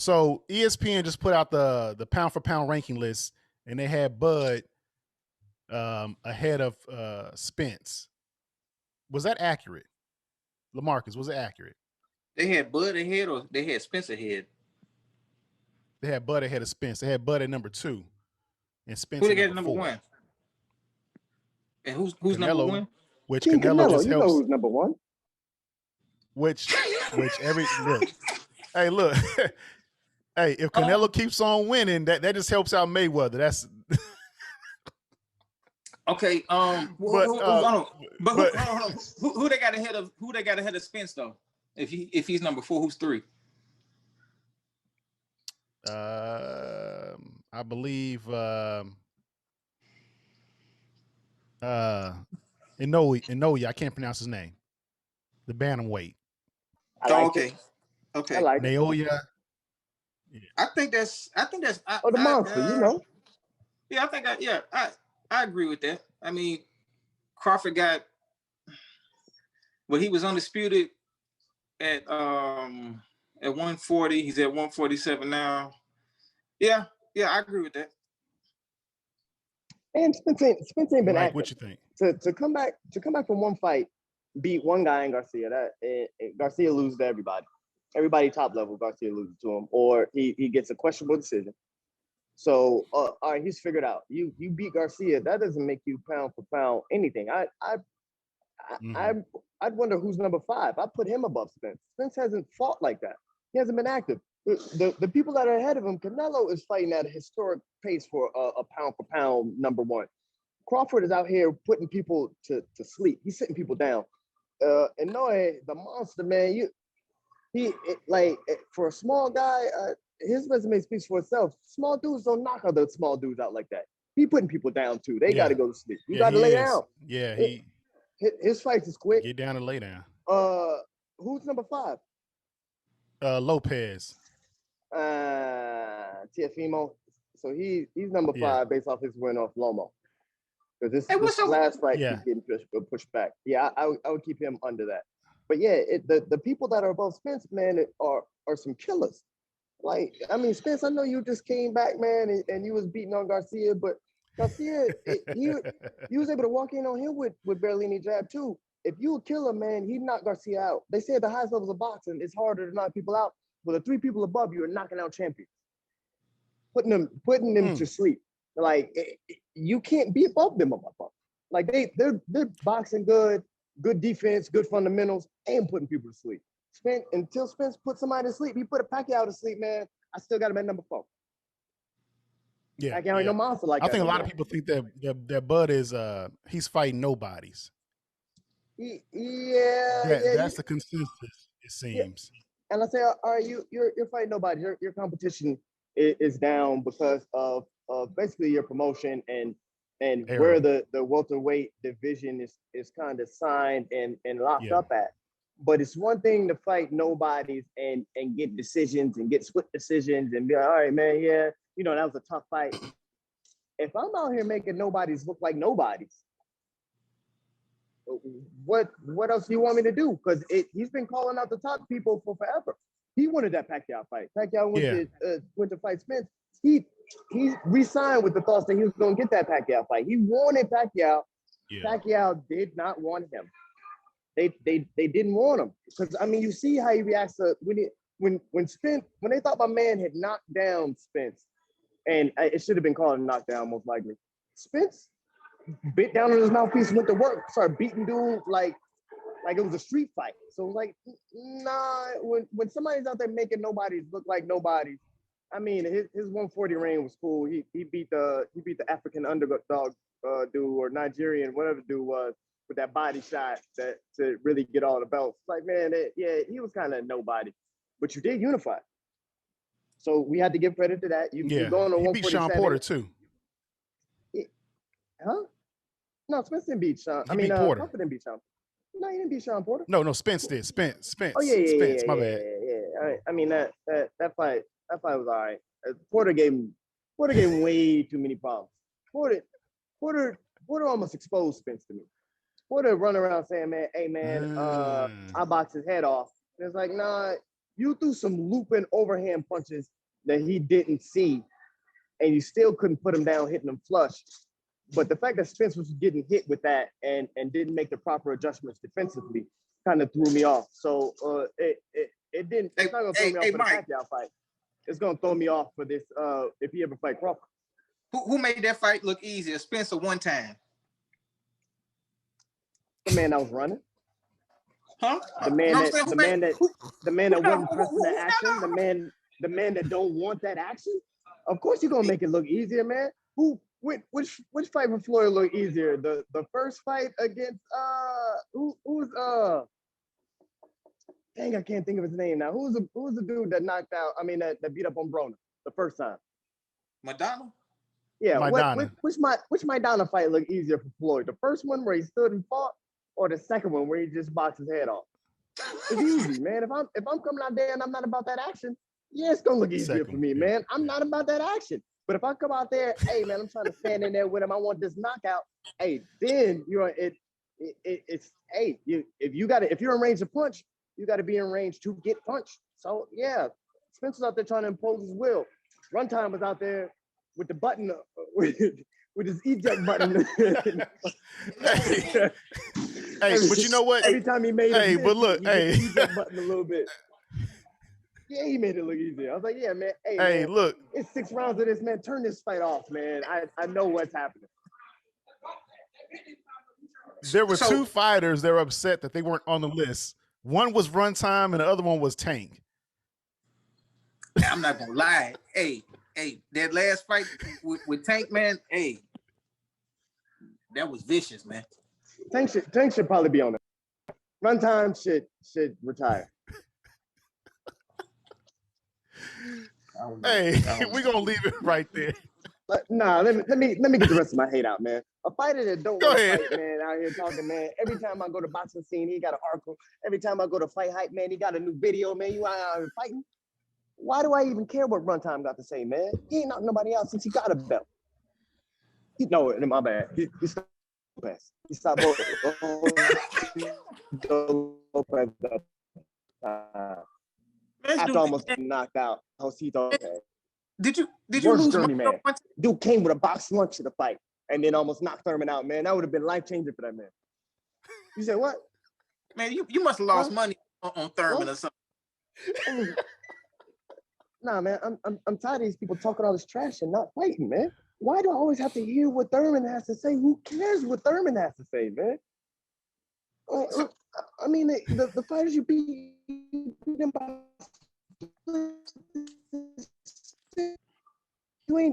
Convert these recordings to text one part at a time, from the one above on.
So ESPN just put out the pound for pound ranking list, and they had Bud ahead of Spence. Was that accurate? LaMarcus, was it accurate? They had Bud ahead, or they had Spence ahead? They had Bud ahead of Spence. They had Bud at number 2, and Spence Who at they got number 4. 1. And who's Canelo, number 1? Which King Canelo just you helps. know who's number 1. Which every look. Hey, look. Hey, if Canelo keeps on winning, that just helps out Mayweather. That's okay. Who they got ahead of Spence though? If he's number 4, who's 3? I believe Inoue, I can't pronounce his name. The bantamweight. Okay. I like Naoya. Yeah. I think that's the monster, you know. Yeah, I agree with that. I mean, Crawford got he was undisputed at 140. He's at 147 now. Yeah, I agree with that. And Spence ain't been active. What you think? To come back from one fight, beat one guy in Garcia. Garcia loses to everybody. Everybody top level, Garcia loses to him, or he gets a questionable decision. So, all right, he's figured out. You beat Garcia. That doesn't make you pound for pound anything. I'd wonder who's number 5. I put him above Spence. Spence hasn't fought like that. He hasn't been active. The people that are ahead of him, Canelo is fighting at a historic pace for a pound for pound number 1. Crawford is out here putting people to sleep. He's sitting people down. And Noe, the monster, man, for a small guy, his resume speaks for itself. Small dudes don't knock other small dudes out like that. He putting people down too. They got to go to sleep. You got to lay down. Yeah, his fights is quick. Get down and lay down. Who's number 5? Lopez. Tiafimo. So he's number 5 based off his win off Lomo. Because this last fight keeps getting pushed back. Yeah, I would keep him under that. But yeah, the people that are above Spence, man, are some killers. Like, I mean, Spence, I know you just came back, man, and you was beating on Garcia, but Garcia, he was able to walk in on him with barely any jab too. If you a killer, man, he knocked Garcia out. They say at the highest levels of boxing, it's harder to knock people out. Well, the 3 people above you are knocking out champions, putting them to sleep. Like, you can't be above them. Like they're boxing good defense, good fundamentals, and putting people to sleep. Until Spence put somebody to sleep, he put a Pacquiao to sleep, man. I still got him at number 4. Yeah, Pacquiao ain't no monster like that. I think a lot of people think that Bud is he's fighting nobodies. That's the consensus, it seems. Yeah. And I say, all right, you're fighting nobody. Your competition is down because of basically your promotion and where the welterweight division is kind of signed and locked up at. But it's one thing to fight nobodies and get decisions and get split decisions and be like, all right, man, yeah, that was a tough fight. If I'm out here making nobodies look like nobodies, what else do you want me to do? Because he's been calling out the top people for forever. He wanted that Pacquiao fight. Pacquiao went to fight Spence. He re-signed with the thoughts that he was going to get that Pacquiao fight. He wanted Pacquiao. Yeah. Pacquiao did not want him. They didn't want him because I mean you see how he reacts to when Spence, when they thought my man had knocked down Spence, and it should have been called a knockdown most likely. Spence bit down on his mouthpiece, went to work, started beating dude like it was a street fight. So it was like, nah. When somebody's out there making nobodies look like nobodies, I mean his 140 reign was cool. He beat the African underdog dude or Nigerian, whatever the dude was, with that body shot to really get all the belts. Like, man, he was kind of nobody, but you did unify. So we had to give credit to that. You're going on he beat Sean Porter too. Huh? No, Spence didn't beat Sean. He beat Porter. Crawford didn't beat Sean. No, he didn't beat Sean Porter. No, Spence did. Spence. Oh yeah. My bad. Yeah. I mean that fight was all right. Porter gave him way too many problems. Porter almost exposed Spence to me. Porter run around saying, man, hey man, I boxed his head off. And it's like, nah, you threw some looping overhand punches that he didn't see, and you still couldn't put him down, hitting him flush. But the fact that Spence was getting hit with that and didn't make the proper adjustments defensively kind of threw me off. So it didn't. It's not gonna throw me off for the Pacquiao fight. It's gonna throw me off for this if he ever fight Crawford. Who made that fight look easier, Spence or one time? The man that was running. Huh? The man that wasn't pressing the action. The man that don't want that action. Of course, you're gonna make it look easier, man. Which fight for Floyd look easier? The first fight against who's dang, I can't think of his name now. Who's the dude that knocked out? I mean that beat up on Broner the first time. Madonna. Yeah, Maidana. which Maidana fight look easier for Floyd? The first one where he stood and fought, or the second one where he just boxed his head off? It's easy, man. If I'm coming out there and I'm not about that action, yeah, it's gonna look easier for me, man. I'm not about that action. But if I come out there, hey man, I'm trying to stand in there with him. I want this knockout. Hey, then if you're in range to punch, you got to be in range to get punched. So yeah, Spencer's out there trying to impose his will. Runtime was out there with the button with his eject button. Hey, but you know what? Every time he made hey, it, but look, hey, eject button a little bit. Yeah, he made it look easier. I was like, yeah, man. Hey, man, look. It's 6 rounds of this, man. Turn this fight off, man. I know what's happening. There were 2 fighters that were upset that they weren't on the list. One was Runtime and the other one was Tank. I'm not gonna lie. Hey, that last fight with Tank, man. Hey, that was vicious, man. Tank should probably be on it. Runtime should retire. Hey, we're gonna leave it right there. Nah, let me get the rest of my hate out, man. A fighter that don't Go want to ahead. fight, man, out here talking, man. Every time I go to boxing scene, he got an article. Every time I go to Fight Hype, man, he got a new video, man. You out here fighting? Why do I even care what Runtime got to say, man? He ain't knocked nobody out since he got a belt. No, my bad. He stopped Lopez. He stopped Lopez after almost getting knocked out. Josito Lopez. Did you Worst lose journey, money? man. Dude came with a box lunch to the fight and then almost knocked Thurman out, man. That would have been life-changing for that man. You said what? Man, you must have lost money on Thurman or something. Nah, man, I'm tired of these people talking all this trash and not fighting, man. Why do I always have to hear what Thurman has to say? Who cares what Thurman has to say, man? I mean, the fighters you beat them by.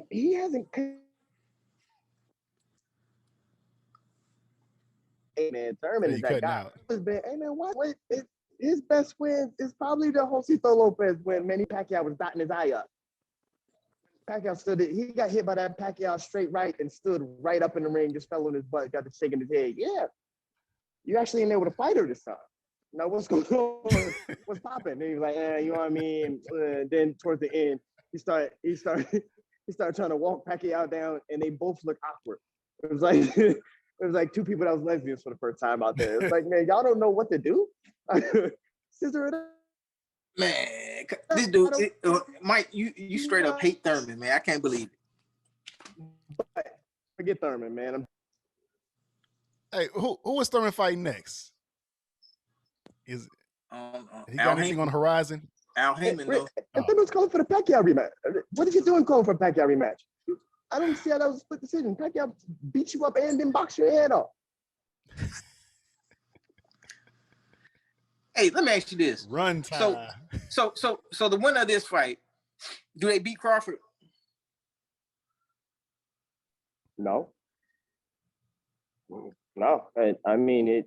He hasn't. Hey man, Thurman is that guy. Hey man, what? His best win is probably the Josito Lopez win, man. Pacquiao was dotting his eye up. Pacquiao he got hit by that Pacquiao straight right and stood right up in the ring, just fell on his butt, got to shaking his head. Yeah, you actually in there with a fighter this time. Now what's going on? What's popping? And he was like, you know what I mean? Then towards the end, he started trying to walk Pacquiao down, and they both look awkward. It was like 2 people that was lesbians for the first time out there. It's like, man, y'all don't know what to do. Scissor it up. Man, this dude, Mike, you straight up hate Thurman, man. I can't believe it. But forget Thurman, man. Hey, who is Thurman fighting next? Is he got anything on the horizon? Al Heyman, though. And Thurman's calling for the Pacquiao rematch. What is he doing calling for a Pacquiao rematch? I don't see how that was a split decision. Pacquiao beat you up and then box your head off. Hey, let me ask you this. Run time. So the winner of this fight, do they beat Crawford? No. I mean,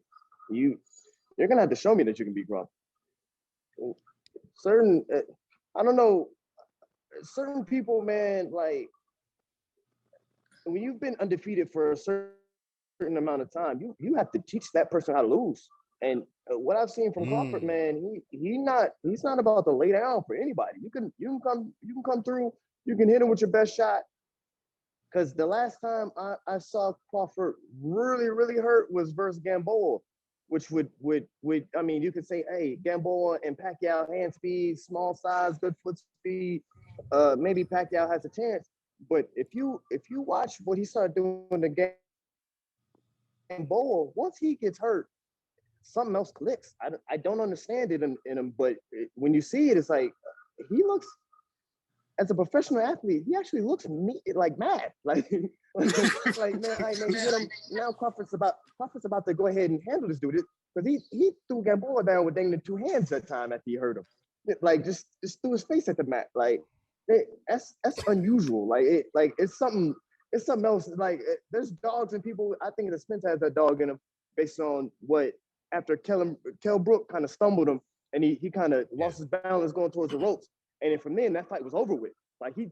you're gonna have to show me that you can beat Crawford. I don't know. Certain people, man, like when you've been undefeated for a certain amount of time, you have to teach that person how to lose. And what I've seen from Crawford, man, he's not about to lay down for anybody. You can come through, you can hit him with your best shot. Because the last time I saw Crawford really, really hurt was versus Gamboa, which would I mean, you could say, hey, Gamboa and Pacquiao, hand speed, small size, good foot speed. maybe Pacquiao has a chance. But if you watch what he started doing in the game bowl, once he gets hurt, something else clicks. I don't understand it in him, but when you see it, it's like he looks, as a professional athlete, he actually looks like mad. Like man, all right, man, you get him now. Crawford's about to go ahead and handle this dude because he threw Gamboa down with dang the two hands that time after he hurt him. Like just threw his face at the mat. Like that's unusual. Like it's something else. Like there's dogs and people. I think the Spence has that dog in him based on what after Kell Brook kind of stumbled him and he kind of lost his balance going towards the ropes. And then from then, that fight was over with. Like he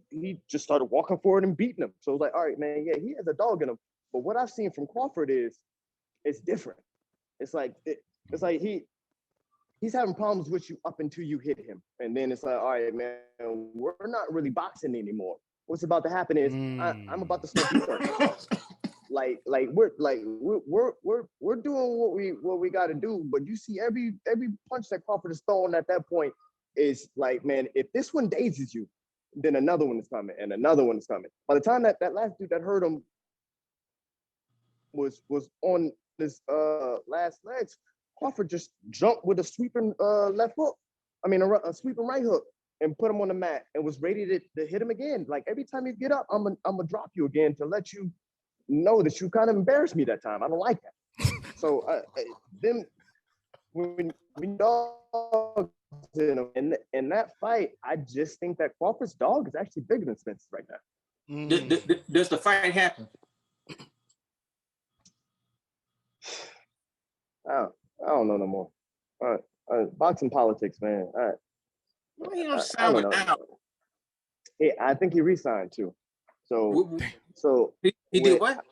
just started walking forward and beating him. So it was like, all right, man, yeah, he has a dog in him. But what I've seen from Crawford is, it's different. It's like he's having problems with you up until you hit him, and then it's like, all right, man, we're not really boxing anymore. What's about to happen is I'm about to start you first. We're doing what we got to do, but you see every punch that Crawford is throwing at that point is like, man, if this one dazes you, then another one is coming and another one is coming. By the time that last dude that hurt him was on this last legs, Crawford just jumped with a sweeping left hook. I mean, a sweeping right hook and put him on the mat and was ready to hit him again. Like every time you get up, I'm gonna drop you again to let you know that you kind of embarrassed me that time. I don't like that. So then when dogs in that fight, I just think that Crawford's dog is actually bigger than Spence's right now. Does the fight happen? I don't know no more. Boxing politics, man. Well, you know, sign without. Yeah, I think he re-signed too. So he did what?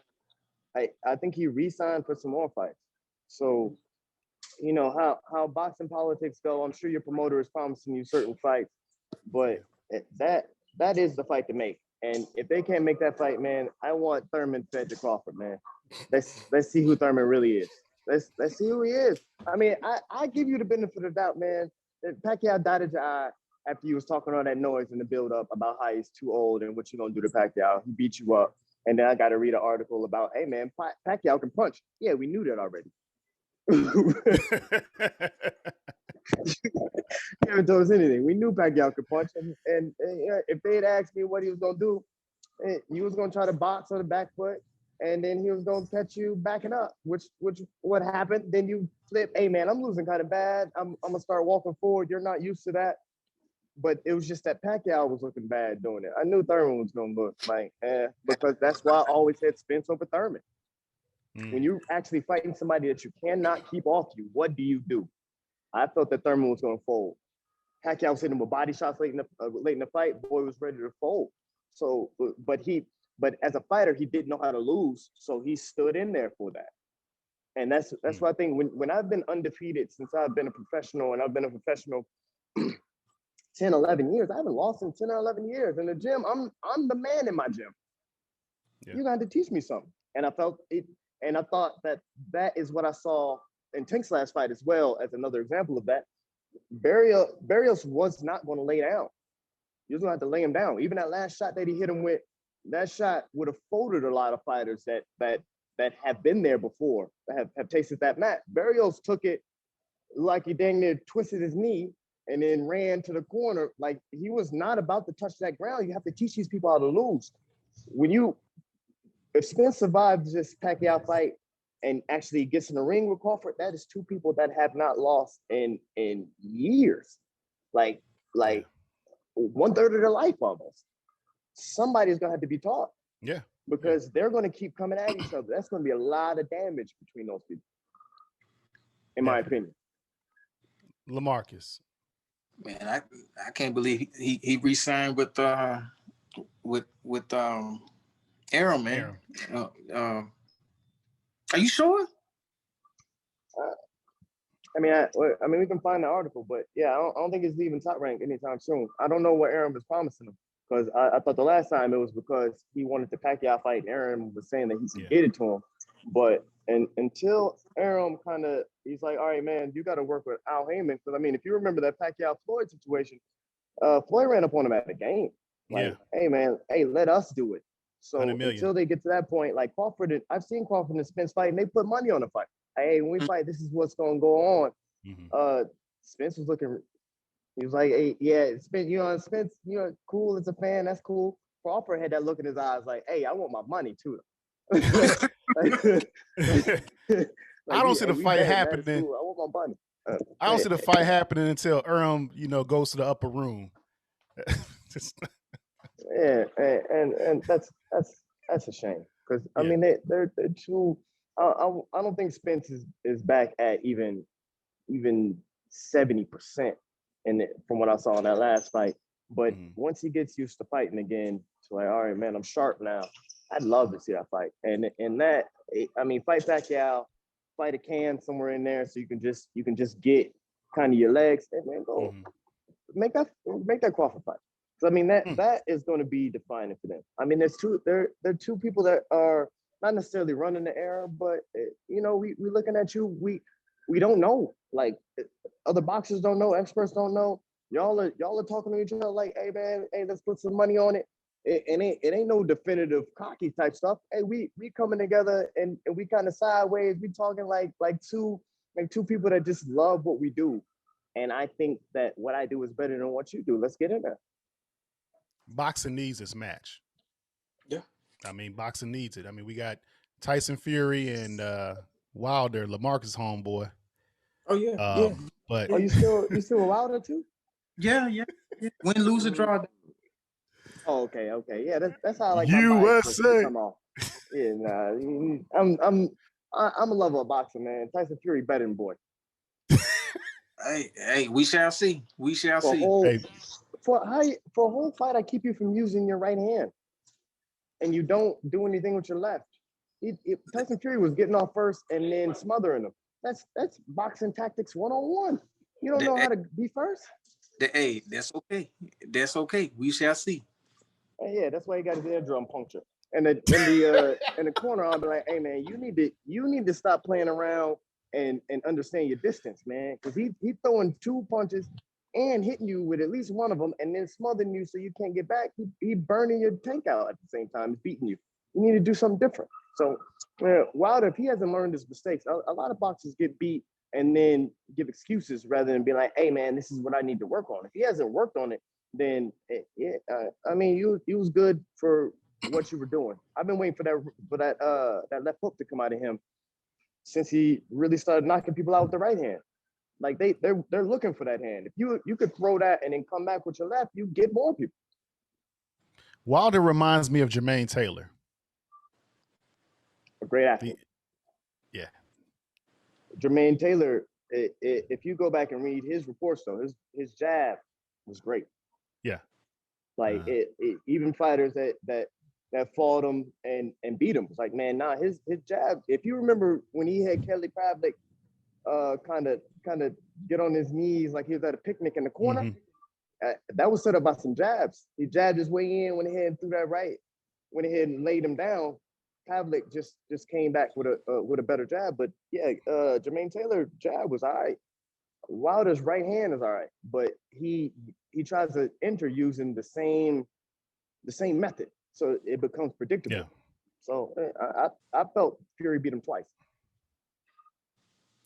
I think he re-signed for some more fights. So you know how boxing politics go. I'm sure your promoter is promising you certain fights, but that is the fight to make. And if they can't make that fight, man, I want Thurman fed to Crawford, man. Let's see who Thurman really is. Let's see who he is. I mean, I give you the benefit of the doubt, man. Pacquiao dotted your eye after you was talking all that noise in the build-up about how he's too old and what you gonna do to Pacquiao. He beat you up. And then I got to read an article about, hey, man, Pacquiao can punch. Yeah, we knew that already. You haven't told us anything. We knew Pacquiao could punch. And if they had asked me what he was going to do, he was going to try to box on the back foot. And then he was going to catch you backing up, which what happened. Then you flip, hey, man, I'm losing kind of bad. I'm going to start walking forward. You're not used to that. But it was just that Pacquiao was looking bad doing it. I knew Thurman was going to look like, because that's why I always had Spence over Thurman. When you're actually fighting somebody that you cannot keep off you, what do you do? I felt that Thurman was going to fold. Pacquiao was hitting him with body shots late in the fight. Boy was ready to fold. So, but as a fighter, he didn't know how to lose. So he stood in there for that. And that's why I think when I've been undefeated since I've been a professional, and I've been a professional 10, 11 years. I haven't lost in 10 or 11 years. In the gym, I'm the man in my gym. Yeah. You got to teach me something. And I felt it, and I thought that is what I saw in Tank's last fight as well as another example of that. Barrios was not going to lay down. He was going to have to lay him down. Even that last shot that he hit him with, that shot would have folded a lot of fighters that have been there before, that have tasted that mat. Barrios took it like he dang near twisted his knee and then ran to the corner. Like, he was not about to touch that ground. You have to teach these people how to lose. If Spence survives this Pacquiao fight and actually gets in the ring with Crawford, that is two people that have not lost in years. Like 1/3 of their life almost. Somebody's gonna have to be taught. Yeah. Because they're gonna keep coming at each other. That's gonna be a lot of damage between those people, in my opinion. LaMarcus. Man, I can't believe he re-signed with Errol, man. Are you sure? I mean, we can find the article, but yeah, I don't think it's leaving Top Rank anytime soon. I don't know what Aaron was promising him, because I thought the last time it was because he wanted the Pacquiao fight, and Aaron was saying that he could get it to him. But until Aaron he's like, all right, man, you got to work with Al Heyman. Because I mean, if you remember that Pacquiao Floyd situation, Floyd ran up on him at the game. Like, hey man, hey, let us do it. So until they get to that point, like Crawford, I've seen Crawford and Spence fight, and they put money on the fight. Hey, when we fight, this is what's gonna go on. Spence was looking. He was like, hey, yeah, Spence, Spence, cool as a fan, that's cool. Crawford had that look in his eyes, like, hey, I want my money too. I don't see the fight happening. Cool. I want my money. I don't see the fight happening until goes to the upper room. Yeah, and that's a shame because I mean they're too. I don't think Spence is back at even 70% from what I saw in that last fight. But once he gets used to fighting again, it's like, all right, man, I'm sharp now. I'd love to see that fight. And that, I mean, fight Pacquiao, fight a Cam somewhere in there, so you can just get kind of your legs and then go make that Crawford fight. So I mean that is going to be defining for them. I mean, there are two people that are not necessarily running the era, but we looking at you, we don't know. Like other boxers don't know, experts don't know. Y'all are talking to each other like, hey man, hey, let's put some money on it. It ain't no definitive cocky type stuff. Hey, we coming together and we kind of sideways. We talking like two people that just love what we do. And I think that what I do is better than what you do. Let's get in there. Boxing needs this match. Yeah. I mean, boxing needs it. I mean, we got Tyson Fury and Wilder, Lamarcus homeboy. Oh yeah. But you still a Wilder too? Yeah. Win, lose, or draw. Oh, okay. Yeah, that's how I like USA. My come off. Yeah, nah, I'm a lover of boxing, man. Tyson Fury better than boy. Hey, we shall see. For a whole fight, I keep you from using your right hand, and you don't do anything with your left. Tyson Fury was getting off first and then smothering him. That's boxing tactics 101. You don't know how to be first. Hey, that's okay. That's okay. We shall see. Yeah, that's why he got his eardrum punctured. And in the corner, I'll be like, hey man, you need to stop playing around and understand your distance, man. Because he throwing 2 punches and hitting you with at least one of them and then smothering you so you can't get back. He burning your tank out at the same time. He's beating you. You need to do something different. So Wilder, if he hasn't learned his mistakes, a lot of boxers get beat and then give excuses rather than be like, hey man, this is what I need to work on. If he hasn't worked on it, then I mean, you was good for what you were doing. I've been waiting for that left hook to come out of him since he really started knocking people out with the right hand. Like they're looking for that hand. If you could throw that and then come back with your left, you get more people. Wilder reminds me of Jermaine Taylor. A great athlete. Yeah. Jermaine Taylor, if you go back and read his reports though, his jab was great. Yeah. Like even fighters that fought him and beat him. It's like, man, nah, his jab. If you remember when he had Kelly Pavlik kind of get on his knees like he was at a picnic in the corner, that was set up by some jabs. He jabbed his way in, went ahead and threw that right, went ahead and laid him down. Pavlik just came back with a better jab. But yeah, Jermaine Taylor jab was all right. Wilder's right hand is all right, but he tries to enter using the same method, so it becomes predictable. Yeah. So I felt Fury beat him twice.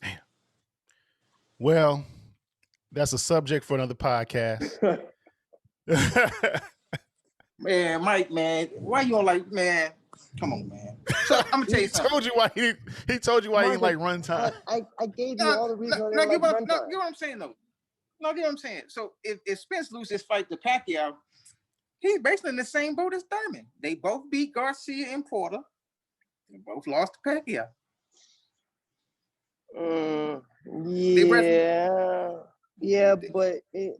Damn. Well, that's a subject for another podcast. Man, Mike, man, why you don't like, man? Come on, man. So I'm gonna tell you something. He told you why he didn't like run time. I gave you all the reasons. Get what I'm saying though. No, get what I'm saying. So if Spence loses this fight to Pacquiao, he's basically in the same boat as Thurman. They both beat Garcia and Porter. They both lost to Pacquiao. Yeah, but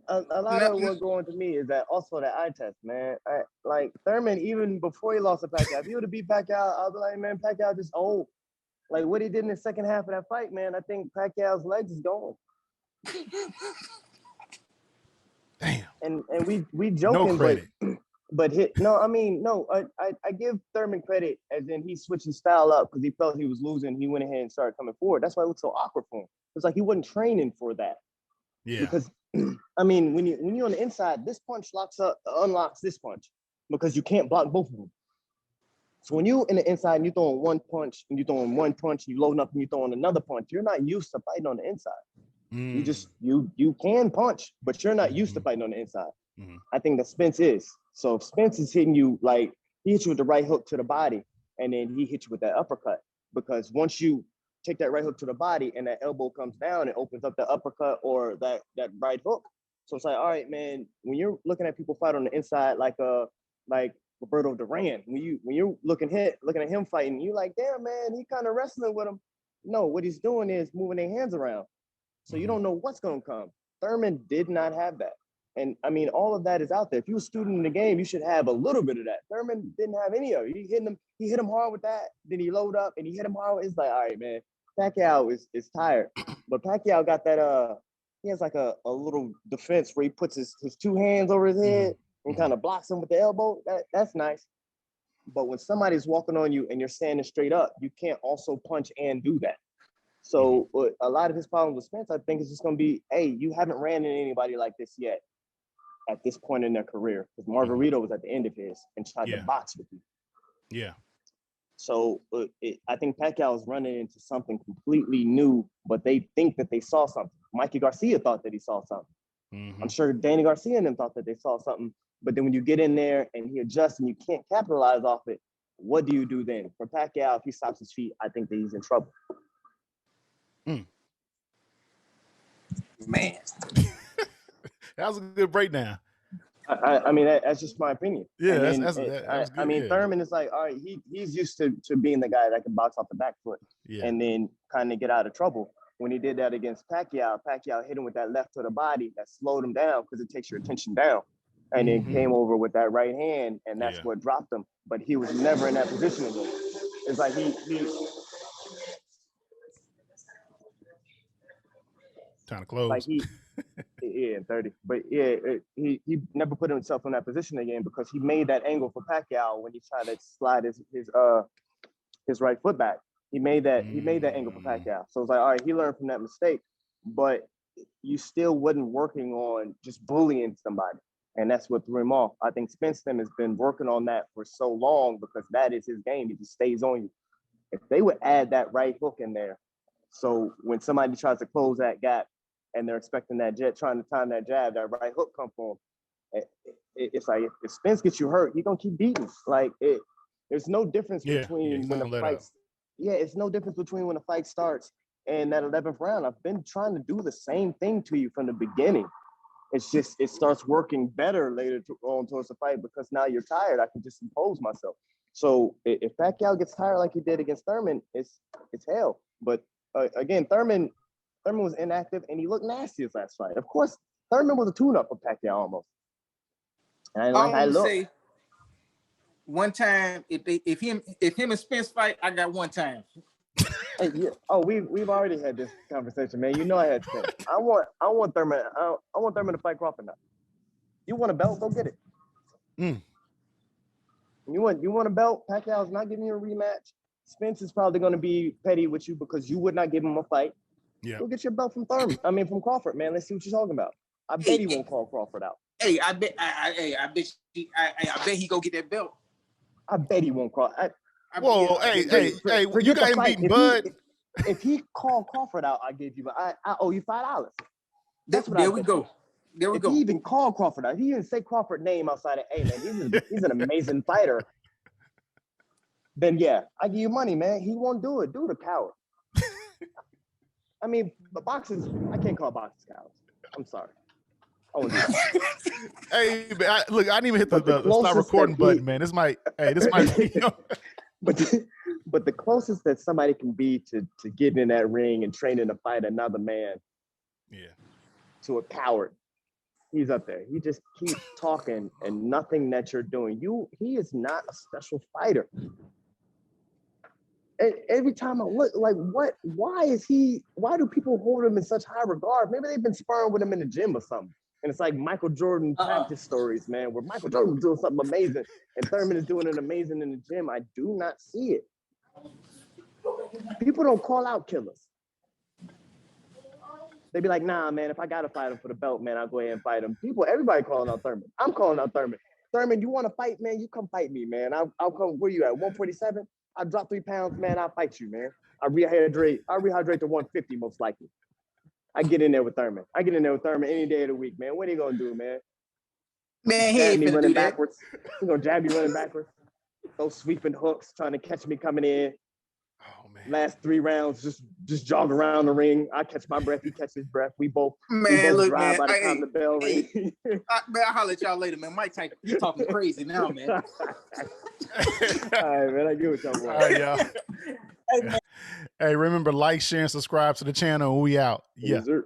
a lot of what's going to me is that also the eye test, man. Like Thurman, even before he lost to Pacquiao, if he would have beat Pacquiao, I'll be like, man, Pacquiao just old. Like what he did in the second half of that fight, man, I think Pacquiao's legs is gone. Damn. And we joking, no credit. but I give Thurman credit as in he switched his style up because he felt he was losing. He went ahead and started coming forward. That's why it looked so awkward for him. It's like he wasn't training for that. Yeah. Because I mean, when you're on the inside, this punch unlocks this punch because you can't block both of them. So when you in the inside and you're throwing one punch and you're throwing one punch, you loading up and you're throwing another punch, you're not used to fighting on the inside. You just you can punch, but you're not used to fighting on the inside. I think that Spence is. So if Spence is hitting you, like he hits you with the right hook to the body, and then he hits you with that uppercut. Because once you take that right hook to the body and that elbow comes down, it opens up the uppercut or that right hook. So it's like, all right, man, when you're looking at people fight on the inside, like Roberto Duran, when you're looking at him fighting, you like, damn, man, he kind of wrestling with him. No, what he's doing is moving their hands around. So you don't know what's going to come. Thurman did not have that. And I mean, all of that is out there. If you're a student in the game, you should have a little bit of that. Thurman didn't have any of it. He hit him hard with that. Then he load up and he hit him hard. It's like, all right, man, Pacquiao is tired. But Pacquiao got that, he has like a little defense where he puts his two hands over his head and kind of blocks him with the elbow. That's nice. But when somebody's walking on you and you're standing straight up, you can't also punch and do that. So a lot of his problems with Spence, I think, is just going to be, hey, you haven't ran into anybody like this yet at this point in their career. Because Margarito was at the end of his and tried to box with you. Yeah. So I think Pacquiao is running into something completely new, but they think that they saw something. Mikey Garcia thought that he saw something. I'm sure Danny Garcia and them thought that they saw something. But then when you get in there and he adjusts and you can't capitalize off it, what do you do then? For Pacquiao, if he stops his feet, I think that he's in trouble. Man. That was a good breakdown. I mean, that's just my opinion. Yeah, then, that's good. I mean, Thurman is like, all right, he's used to being the guy that can box off the back foot and then kind of get out of trouble. When he did that against Pacquiao hit him with that left to the body that slowed him down because it takes your attention down. And then came over with that right hand, and that's what dropped him. But he was never in that position again. It's like he trying to close. Like 30. But he never put himself in that position again because he made that angle for Pacquiao when he tried to slide his right foot back. He made that angle for Pacquiao. So it's like, all right, he learned from that mistake, but you still wasn't working on just bullying somebody. And that's what threw him off. I think Spence has been working on that for so long because that is his game. He just stays on you. If they would add that right hook in there, so when somebody tries to close that gap and they're expecting that trying to time that jab, that right hook come for him, it's like if Spence gets you hurt, he's gonna keep beating. Like there's no difference between when the fight. It's no difference between when the fight starts and that 11th round. I've been trying to do the same thing to you from the beginning. It's just it starts working better later on towards the fight because now you're tired. I can just impose myself. So if Pacquiao gets tired like he did against Thurman, it's hell. But again, Thurman was inactive and he looked nasty his last fight. Of course, Thurman was a tune-up for Pacquiao almost. And I would say one time if him and Spence fight, I got one time. Hey, oh, we've already had this conversation, man. You know I had Spence. I want Thurman. I want Thurman to fight Crawford now. You want a belt? Go get it. You want a belt? Pacquiao's not giving you a rematch. Spence is probably going to be petty with you because you would not give him a fight. Go get your belt from from Crawford, man. Let's see what you're talking about. I bet he won't call Crawford out. Hey, I bet he go get that belt. I bet he won't call. Hey, you got him beating Bud. If he called Crawford out, I owe you $5. There we go. If he even called Crawford out, he didn't say Crawford's name outside of, hey, man, he's an amazing fighter. Then, I give you money, man. He won't do it. Dude, a coward. I mean, but boxers, I can't call boxers cowards. I'm sorry. I won't do that. Hey, man, I didn't even hit the stop recording button, man. This might be. But the closest that somebody can be to getting in that ring and training to fight another man, to a coward, he's up there. He just keeps talking and nothing that you're doing. He is not a special fighter. And every time I look, like, why do people hold him in such high regard? Maybe they've been sparring with him in the gym or something. And it's like Michael Jordan practice stories, man, where Michael Jordan was doing something amazing and Thurman is doing it amazing in the gym. I do not see it. People don't call out killers. They be like, nah, man, if I gotta fight him for the belt, man, I'll go ahead and fight him. Everybody calling out Thurman. I'm calling out Thurman. Thurman, you want to fight, man? You come fight me, man. I'll come. Where you at? 147? I drop 3 pounds, man. I'll fight you, man. I rehydrate to 150 most likely. I get in there with Thurman. Any day of the week, man. What are you gonna do, man? Man, he Jab ain't me finna running do that. backwards. He's gonna jab me running backwards. Those sweeping hooks, trying to catch me coming in. Oh man. Last 3 rounds, just jog around the ring. I catch my breath. He catches his breath. We both look, drive man. by the time the bell rings. Man, I'll holler at y'all later, man. Mike type, he talking crazy now, man. All right, man. I get what y'all want. All right, y'all. Hey, remember, like, share, and subscribe to the channel. We out. Yeah. Yes, sir.